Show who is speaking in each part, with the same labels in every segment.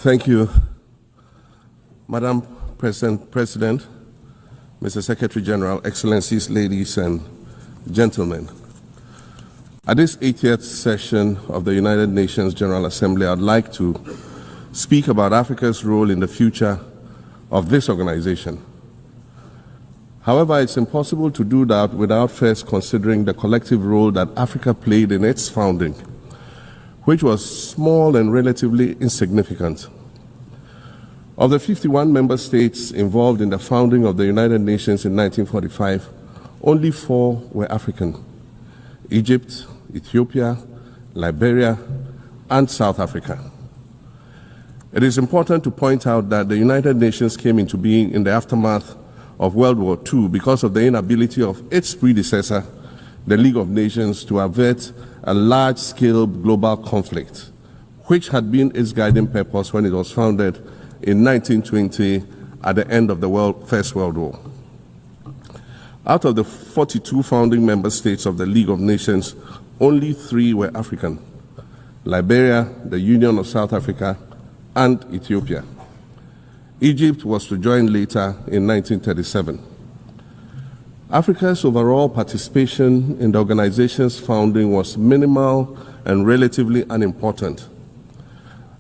Speaker 1: Thank you, Madam President, Mr. Secretary General, Excellencies, ladies and gentlemen. At this 80th session of the United Nations General Assembly, I'd like to speak about Africa's role in the future of this organization. However, it's impossible to do that without first considering the collective role that Africa played in its founding, which was small and relatively insignificant. Of the 51 member states involved in the founding of the United Nations in 1945, only 4 were African: Egypt, Ethiopia, Liberia, and South Africa. It is important to point out that the United Nations came into being in the aftermath of World War II because of the inability of its predecessor, the League of Nations, to avert a large-scale global conflict, which had been its guiding purpose when it was founded in 1920 at the end of the First World War. Out of the 42 founding member states of the League of Nations, only 3 were African: Liberia, the Union of South Africa, and Ethiopia. Egypt was to join later in 1937. Africa's overall participation in the organization's founding was minimal and relatively unimportant.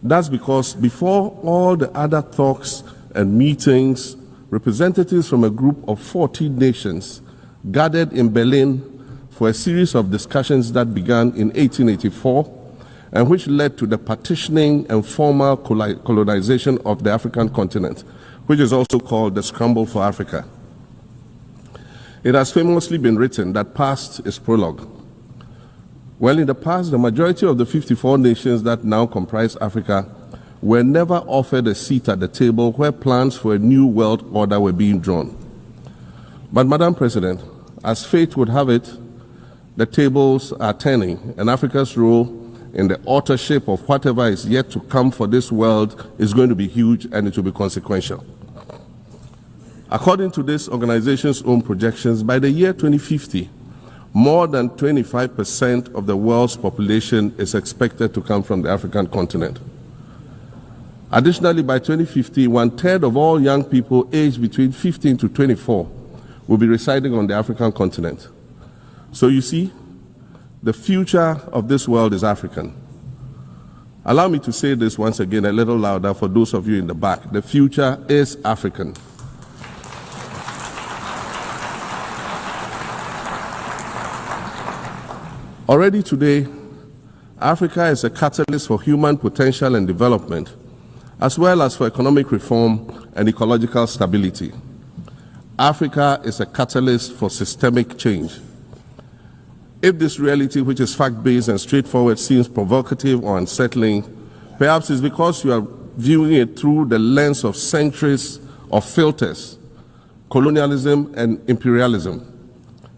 Speaker 1: That's because before all the other talks and meetings, representatives from a group of 14 nations gathered in Berlin for a series of discussions that began in 1884 and which led to the partitioning and formal colonization of the African continent, which is also called the Scramble for Africa. It has famously been written that past is prologue. Well, in the past, the majority of the 54 nations that now comprise Africa were never offered a seat at the table where plans for a new world order were being drawn. But, Madam President, as fate would have it, the tables are turning, and Africa's role in the authorship of whatever is yet to come for this world is going to be huge, and it will be consequential. According to this organization's own projections, by the year 2050, more than 25% of the world's population is expected to come from the African continent. Additionally, by 2050, 1/3 of all young people aged between 15 to 24 will be residing on the African continent. So you see, the future of this world is African. Allow me to say this once again a little louder for those of you in the back. The future is African. Already today, Africa is a catalyst for human potential and development, as well as for economic reform and ecological stability. Africa is a catalyst for systemic change. If this reality, which is fact-based and straightforward, seems provocative or unsettling, perhaps it's because you are viewing it through the lens of centuries of filters, colonialism and imperialism,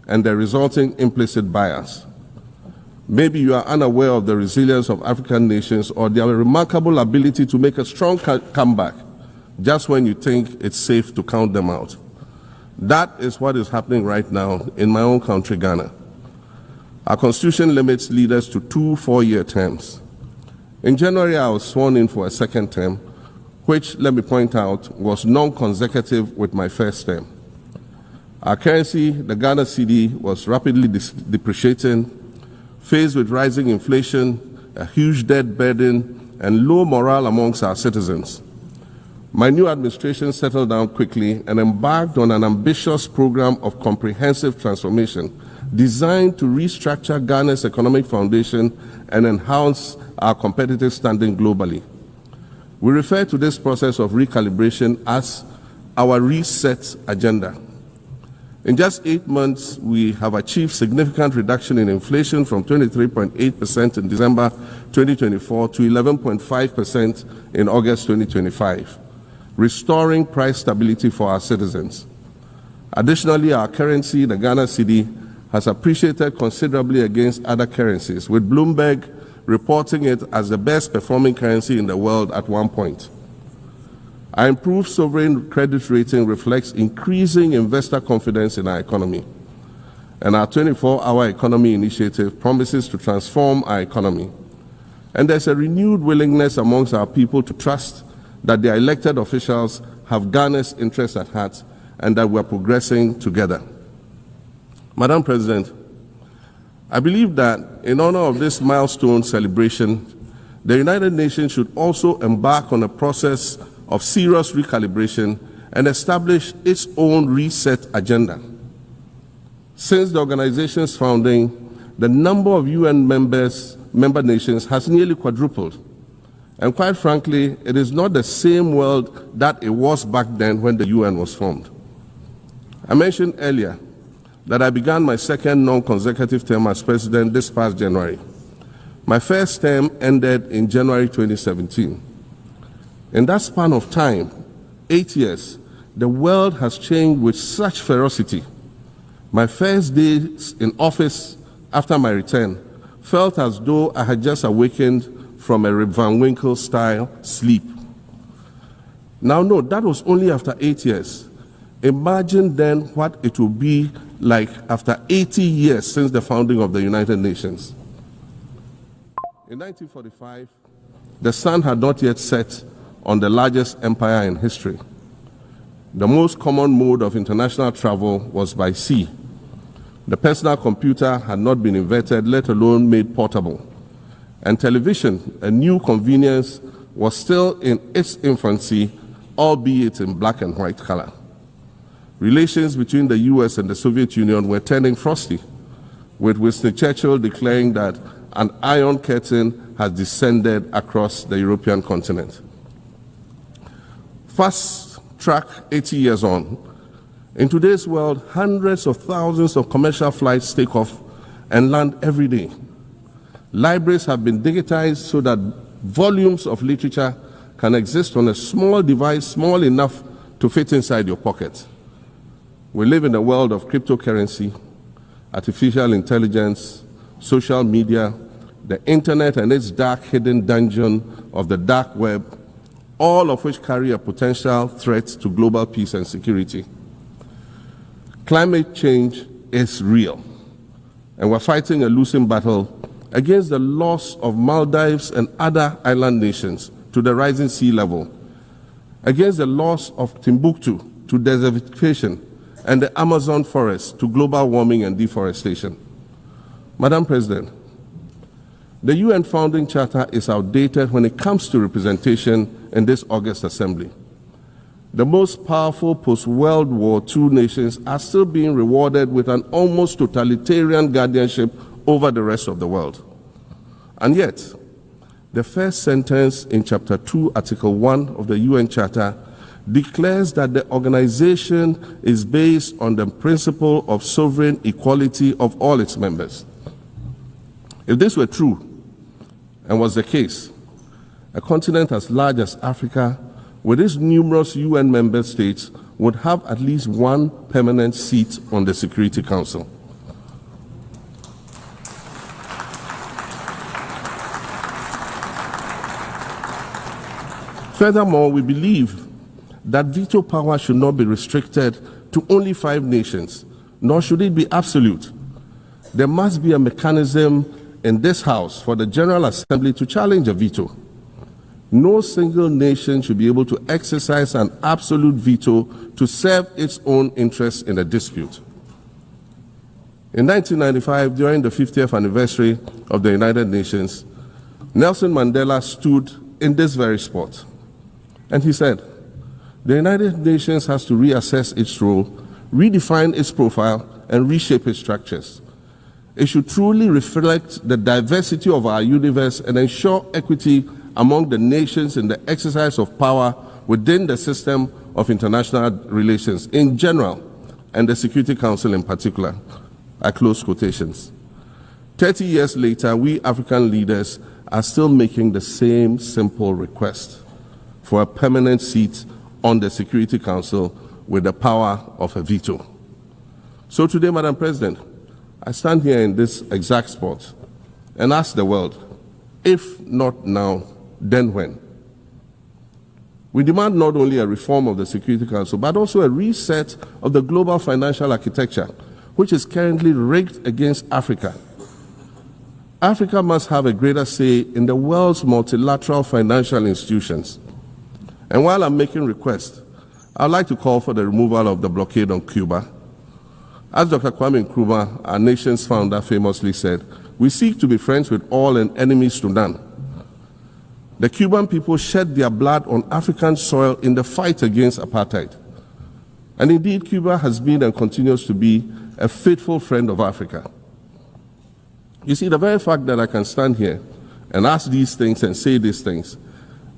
Speaker 1: and the resulting implicit bias. Maybe you are unaware of the resilience of African nations or their remarkable ability to make a strong comeback just when you think it's safe to count them out. That is what is happening right now in my own country, Ghana. Our constitution limits leaders to 2 4-year terms. In January, I was sworn in for a second term, which, let me point out, was non-consecutive with my first term. Our currency, the Ghana cedi, was rapidly depreciating, faced with rising inflation, a huge debt burden, and low morale amongst our citizens. My new administration settled down quickly and embarked on an ambitious program of comprehensive transformation designed to restructure Ghana's economic foundation and enhance our competitive standing globally. We refer to this process of recalibration as our reset agenda. In just 8 months, we have achieved significant reduction in inflation from 23.8% in December 2024 to 11.5% in August 2025, restoring price stability for our citizens. Additionally, our currency, the Ghana cedi, has appreciated considerably against other currencies, with Bloomberg reporting it as the best performing currency in the world at one point. Our improved sovereign credit rating reflects increasing investor confidence in our economy. And our 24-hour economy initiative promises to transform our economy. And there's a renewed willingness amongst our people to trust that their elected officials have Ghana's interests at heart and that we are progressing together. Madam President, I believe that in honor of this milestone celebration, the United Nations should also embark on a process of serious recalibration and establish its own reset agenda. Since the organization's founding, the number of UN member nations has nearly quadrupled. And quite frankly, it is not the same world that it was back then when the UN was formed. I mentioned earlier that I began my second non-consecutive term as president this past January. My first term ended in January 2017. In that span of time, 8 years, the world has changed with such ferocity. My first days in office after my return felt as though I had just awakened from a Rip Van Winkle-style sleep. Now, no, that was only after 8 years. Imagine then what it will be like after 80 years since the founding of the United Nations. In 1945, the sun had not yet set on the largest empire in history. The most common mode of international travel was by sea. The personal computer had not been invented, let alone made portable. And television, a new convenience, was still in its infancy, albeit in black and white color. Relations between the US and the Soviet Union were turning frosty, with Winston Churchill declaring that an iron curtain has descended across the European continent. Fast track 80 years on, in today's world, hundreds of thousands of commercial flights take off and land every day. Libraries have been digitized so that volumes of literature can exist on a small device, small enough to fit inside your pocket. We live in a world of cryptocurrency, artificial intelligence, social media, the internet and its dark hidden dungeon of the dark web, all of which carry a potential threat to global peace and security. Climate change is real, and we're fighting a losing battle against the loss of Maldives and other island nations to the rising sea level, against the loss of Timbuktu to desertification, and the Amazon forest to global warming and deforestation. Madam President, the UN Founding Charter is outdated when it comes to representation in this August Assembly. The most powerful post-World War II nations are still being rewarded with an almost totalitarian guardianship over the rest of the world. And yet, the first sentence in Chapter 2, Article 1 of the UN Charter declares that the organization is based on the principle of sovereign equality of all its members. If this were true, and was the case, a continent as large as Africa, with its numerous UN member states, would have at least one permanent seat on the Security Council. Furthermore, we believe that veto power should not be restricted to only 5 nations, nor should it be absolute. There must be a mechanism in this House for the General Assembly to challenge a veto. No single nation should be able to exercise an absolute veto to serve its own interests in a dispute. In 1995, during the 50th anniversary of the United Nations, Nelson Mandela stood in this very spot, and he said, "The United Nations has to reassess its role, redefine its profile, and reshape its structures. It should truly reflect the diversity of our universe and ensure equity among the nations in the exercise of power within the system of international relations in general and the Security Council in particular." I close quotations. 30 years later, we African leaders are still making the same simple request for a permanent seat on the Security Council with the power of a veto. So today, Madam President, I stand here in this exact spot and ask the world, if not now, then when? We demand not only a reform of the Security Council, but also a reset of the global financial architecture, which is currently rigged against Africa. Africa must have a greater say in the world's multilateral financial institutions. And while I'm making requests, I'd like to call for the removal of the blockade on Cuba. As Dr. Kwame Nkrumah, our nation's founder, famously said, "We seek to be friends with all and enemies to none." The Cuban people shed their blood on African soil in the fight against apartheid. And indeed, Cuba has been and continues to be a faithful friend of Africa. You see, the very fact that I can stand here and ask these things and say these things,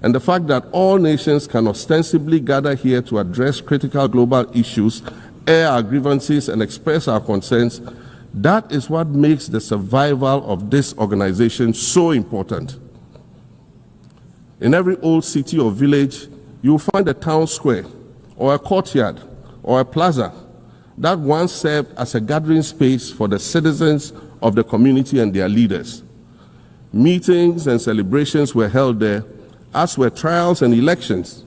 Speaker 1: and the fact that all nations can ostensibly gather here to address critical global issues, air our grievances, and express our concerns, that is what makes the survival of this organization so important. In every old city or village, you will find a town square, or a courtyard, or a plaza that once served as a gathering space for the citizens of the community and their leaders. Meetings and celebrations were held there, as were trials and elections.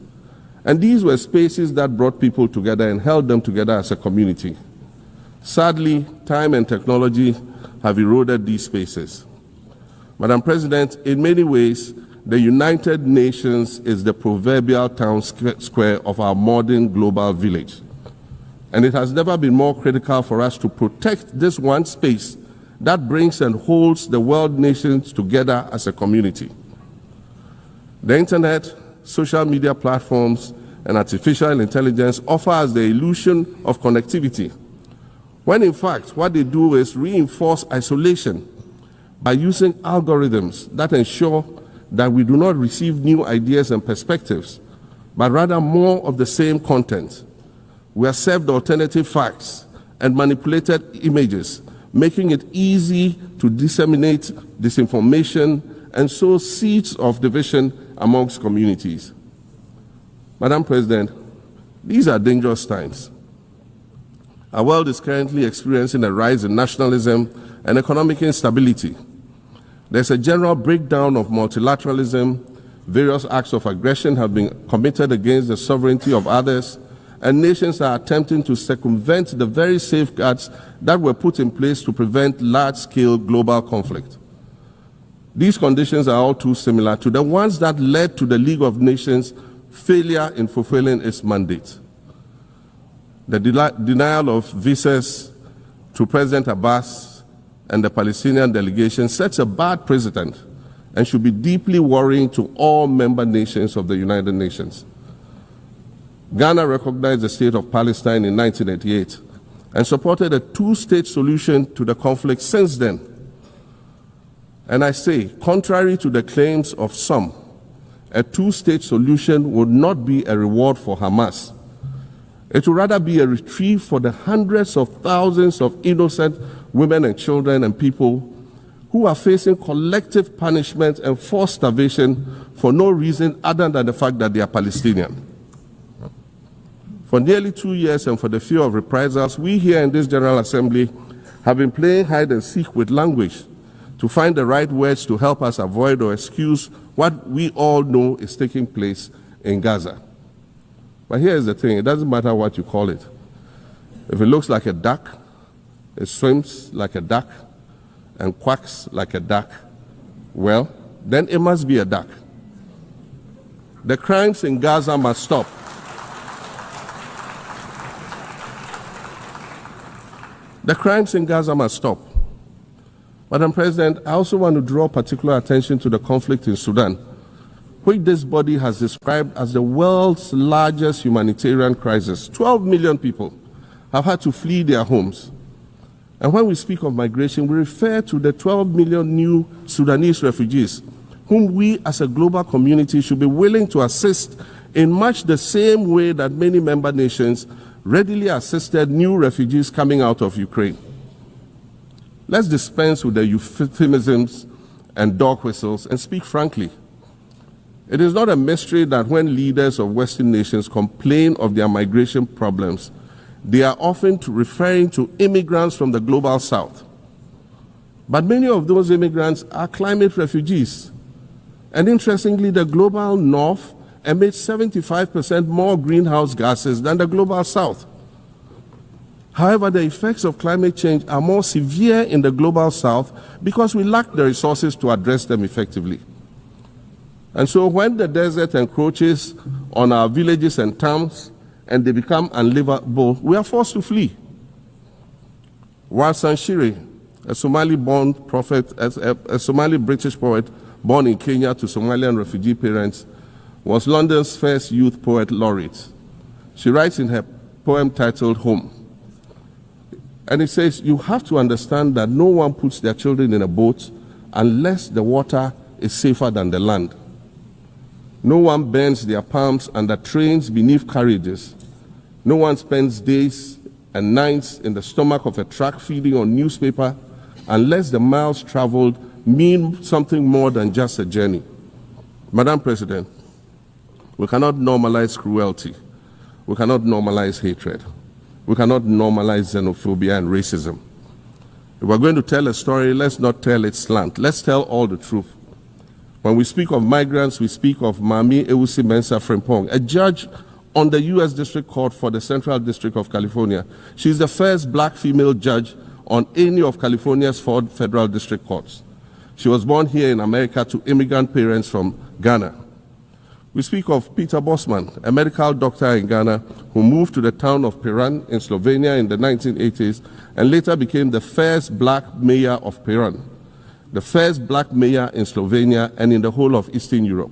Speaker 1: And these were spaces that brought people together and held them together as a community. Sadly, time and technology have eroded these spaces. Madam President, in many ways, the United Nations is the proverbial town square of our modern global village. And it has never been more critical for us to protect this one space that brings and holds the world nations together as a community. The internet, social media platforms, and artificial intelligence offer us the illusion of connectivity, when in fact what they do is reinforce isolation by using algorithms that ensure that we do not receive new ideas and perspectives, but rather more of the same content. We are served alternative facts and manipulated images, making it easy to disseminate disinformation and sow seeds of division amongst communities. Madam President, these are dangerous times. Our world is currently experiencing a rise in nationalism and economic instability. There's a general breakdown of multilateralism. Various acts of aggression have been committed against the sovereignty of others, and nations are attempting to circumvent the very safeguards that were put in place to prevent large-scale global conflict. These conditions are all too similar to the ones that led to the League of Nations' failure in fulfilling its mandate. The denial of visas to President Abbas and the Palestinian delegation sets a bad precedent and should be deeply worrying to all member nations of the United Nations. Ghana recognized the state of Palestine in 1988 and supported a two-state solution to the conflict since then. And I say, contrary to the claims of some, a two-state solution would not be a reward for Hamas. It would rather be a reprieve for the hundreds of thousands of innocent women and children and people who are facing collective punishment and forced starvation for no reason other than the fact that they are Palestinian. For nearly 2 years and for the fear of reprisals, we here in this General Assembly have been playing hide and seek with language to find the right words to help us avoid or excuse what we all know is taking place in Gaza. But here's the thing, it doesn't matter what you call it. If it looks like a duck, it swims like a duck, and quacks like a duck, well, then it must be a duck. The crimes in Gaza must stop. The crimes in Gaza must stop. Madam President, I also want to draw particular attention to the conflict in Sudan, which this body has described as the world's largest humanitarian crisis. 12 million people have had to flee their homes. And when we speak of migration, we refer to the 12 million new Sudanese refugees, whom we as a global community should be willing to assist in much the same way that many member nations readily assisted new refugees coming out of Ukraine. Let's dispense with the euphemisms and dog whistles and speak frankly. It is not a mystery that when leaders of Western nations complain of their migration problems, they are often referring to immigrants from the global south. But many of those immigrants are climate refugees. And interestingly, the global north emits 75% more greenhouse gases than the global south. However, the effects of climate change are more severe in the global south because we lack the resources to address them effectively. And so when the desert encroaches on our villages and towns, and they become unlivable, we are forced to flee. Warsan Shire, a Somali-born prophet, a Somali-British poet born in Kenya to Somalian refugee parents, was London's first youth poet laureate. She writes in her poem titled Home, and it says, "You have to understand that no one puts their children in a boat unless the water is safer than the land. No one bends their palms under trains beneath carriages. No one spends days and nights in the stomach of a truck feeding on newspaper unless the miles traveled mean something more than just a journey." Madam President, we cannot normalize cruelty. We cannot normalize hatred. We cannot normalize xenophobia and racism. If we're going to tell a story, let's not tell its slant. Let's tell all the truth. When we speak of migrants, we speak of Mami Ewusi Mensah Frimpong, a judge on the U.S. District Court for the Central District of California. She's the first black female judge on any of California's 4 federal district courts. She was born here in America to immigrant parents from Ghana. We speak of Peter Bosman, a medical doctor in Ghana who moved to the town of Piran in Slovenia in the 1980s and later became the first black mayor of Piran, the first black mayor in Slovenia and in the whole of Eastern Europe.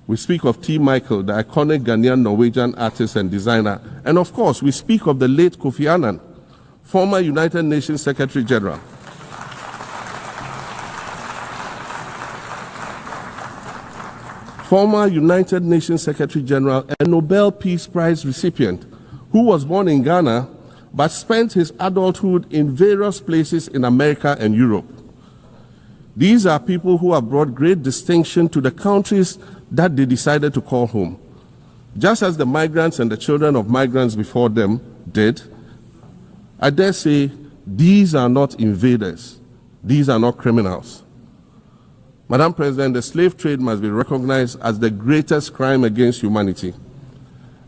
Speaker 1: We speak of T. Michael, the iconic Ghanaian Norwegian artist and designer. And of course, we speak of the late Kofi Annan, former United Nations Secretary General. Former United Nations Secretary General and Nobel Peace Prize recipient, who was born in Ghana but spent his adulthood in various places in America and Europe. These are people who have brought great distinction to the countries that they decided to call home. Just as the migrants and the children of migrants before them did, I dare say these are not invaders. These are not criminals. Madam President, the slave trade must be recognized as the greatest crime against humanity.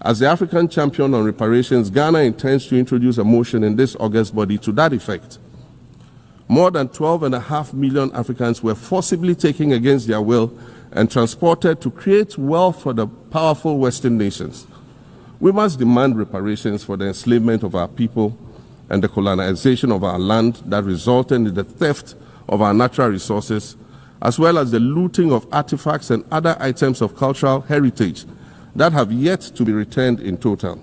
Speaker 1: As the African champion on reparations, Ghana intends to introduce a motion in this August body to that effect. More than 12.5 million Africans were forcibly taken against their will and transported to create wealth for the powerful Western nations. We must demand reparations for the enslavement of our people and the colonization of our land that resulted in the theft of our natural resources, as well as the looting of artifacts and other items of cultural heritage that have yet to be returned in total.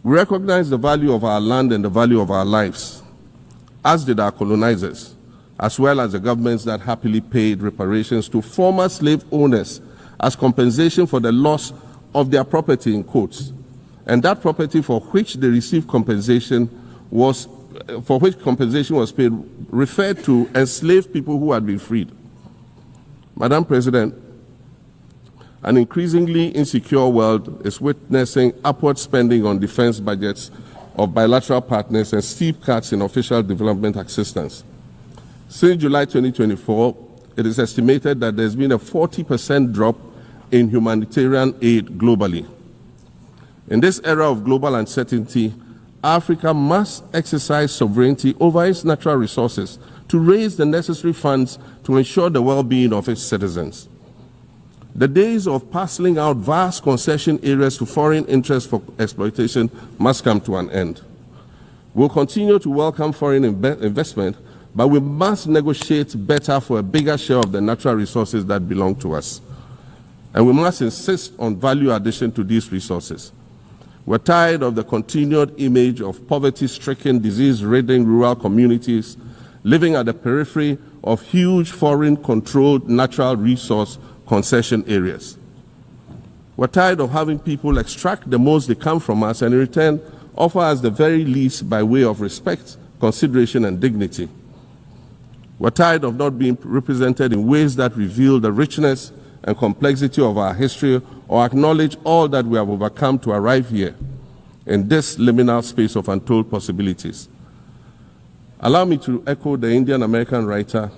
Speaker 1: We recognize the value of our land and the value of our lives, as did our colonizers, as well as the governments that happily paid reparations to former slave owners as compensation for the loss of their property in quotes, and that property for which they received compensation was paid referred to enslaved people who had been freed. Madam President, an increasingly insecure world is witnessing upward spending on defense budgets of bilateral partners and steep cuts in official development assistance. Since July 2024, it is estimated that there's been a 40% drop in humanitarian aid globally. In this era of global uncertainty, Africa must exercise sovereignty over its natural resources to raise the necessary funds to ensure the well-being of its citizens. The days of parceling out vast concession areas to foreign interests for exploitation must come to an end. We'll continue to welcome foreign investment, but we must negotiate better for a bigger share of the natural resources that belong to us. And we must insist on value addition to these resources. We're tired of the continued image of poverty-stricken, disease-ridden rural communities living at the periphery of huge foreign-controlled natural resource concession areas. We're tired of having people extract the most they can from us and in return offer us the very least by way of respect, consideration, and dignity. We're tired of not being represented in ways that reveal the richness and complexity of our history or acknowledge all that we have overcome to arrive here in this liminal space of untold possibilities. Allow me to echo the Indian-American writer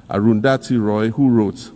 Speaker 1: Arundhati Roy, who wrote,